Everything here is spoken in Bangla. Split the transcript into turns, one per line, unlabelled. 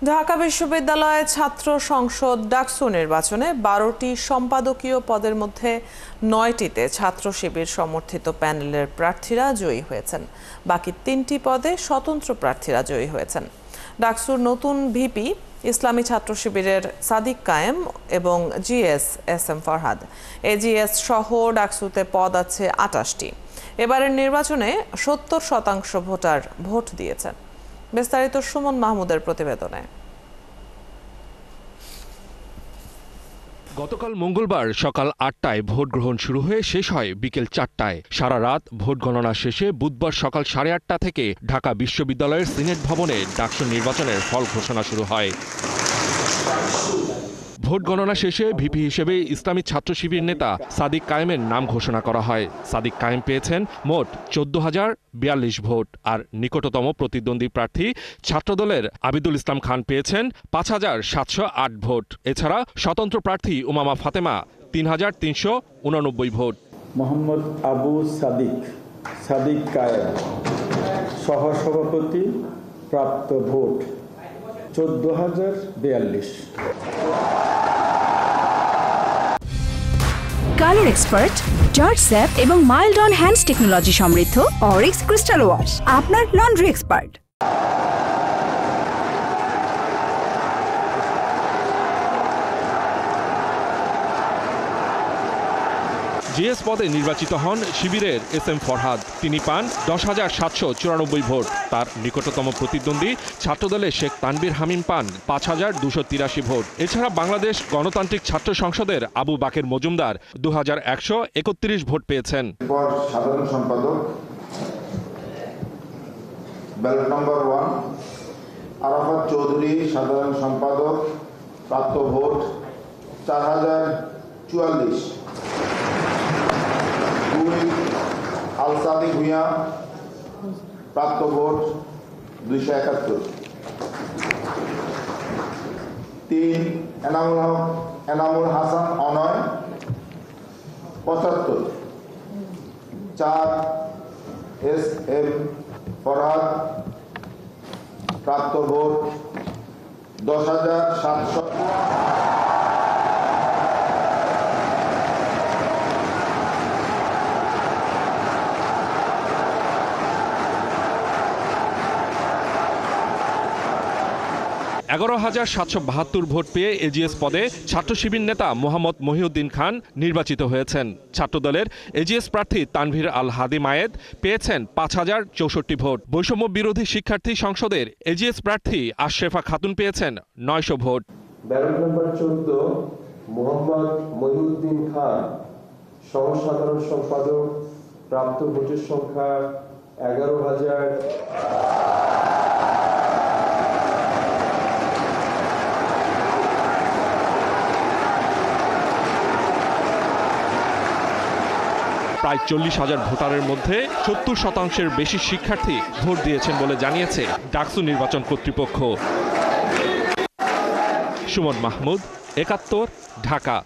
ঢাকা বিশ্ববিদ্যালয়ে ছাত্র সংসদ ডাকসু নির্বাচনে 12টি সম্পাদকীয় পদের মধ্যে 9টিতে ছাত্র শিবির সমর্থিত প্যানেলের প্রার্থীরা জয়ী হয়েছেন। বাকি 3টি পদে স্বতন্ত্র প্রার্থীরা জয়ী হয়েছেন। ডাকসুর নতুন ভিপি ইসলামী ছাত্র শিবিরের সাদিক কায়েম এবং GS S M Farhad. AGS সহ ডাকসুতে পদ আছে 28টি। এবারের নির্বাচনে 70% ভোটার ভোট দিয়েছেন। বিস্তারিত সুমন মাহমুদের প্রতিবেদনে।
গতকাল মঙ্গলবার সকাল 8টায় ভোট গ্রহণ শুরু হয়ে শেষ হয় বিকেল 4টায়। সারা রাত ভোট গণনা শেষে বুধবার সকাল 8:30 থেকে ঢাকা বিশ্ববিদ্যালয়ের সিনেট ভবনে ডাকসু নির্বাচনের ফল ঘোষণা শুরু হয়। ভোট গণনা শেষে ভিপি হিসেবে ইসলামী ছাত্র শিবির নেতা সাদিক কায়েমের নাম ঘোষণা করা হয়। সাদিক কায়েম পেয়েছেন মোট 14,042 ভোট, আর নিকটতম প্রতিদ্বন্দ্বী প্রার্থী ছাত্রদলের আবিদুল ইসলাম খান পেয়েছেন 5,708 ভোট। এছাড়া স্বতন্ত্র প্রার্থী উমামা ফাতেমা 3,389 ভোট।
মোহাম্মদ আবু সাদিক কায়েম সহসভাপতি, প্রাপ্ত vote 14,042।
Colour expert, George sap এবং মাইল্ড অন হ্যান্ডস টেকনোলজি সমৃদ্ধ অরিক্স ক্রিস্টাল ওয়াশ আপনার লন্ড্রি এক্সপার্ট।
জিএস পদে নির্বাচিত হন শিবিরের এস এম ফরহাদ। তিনি পান 10,794 ভোট। তার নিকটতম প্রতিদ্বন্দ্বী ছাত্রদলের শেখ তানভীর হামিম পান 5,283 ভোট। এছাড়া বাংলাদেশ গণতান্ত্রিক ছাত্র সংসদের আবু বাকের মজুমদার 2,131 ভোট পেয়েছেন।
সাধারণ সম্পাদক ব্যালট নম্বর 1 আরাফাত চৌধুরী, সাধারণ সম্পাদক, প্রাপ্ত ভোট 4,044। আলসাদি ভুঁইয়া, প্রাপ্ত ভোট 271। 3 এনামুল হাসান অনয় 75। 4 এস এম ফরহাদ, প্রাপ্ত ভোট 10,700।
11,772 ভোট পেয়ে এজিএস পদে ছাত্র শিবির নেতা মোহাম্মদ মহিউদ্দিন খান নির্বাচিত হয়েছেন। ছাত্রদলের এজিএস প্রার্থী তানভীর আল হাদি মায়েদ পেয়েছেন 5,064 ভোট। বৈষম্য বিরোধী শিক্ষার্থী সংসদের এজিএস প্রার্থী আশরেফা খাতুন পেয়েছেন 900 ভোট।
ব্যালট নম্বর 14 মোহাম্মদ মহিউদ্দিন খান, সহ সাধারণ সম্পাদক, প্রাপ্ত ভোটের সংখ্যা 11,000।
প্রায় 40,000 ভোটারের মধ্যে 70%-এর বেশি শিক্ষার্থী ভোট দিয়েছেন বলে জানিয়েছে ডাকসু নির্বাচন কর্তৃপক্ষ। সুমন মাহমুদ, 71, ঢাকা।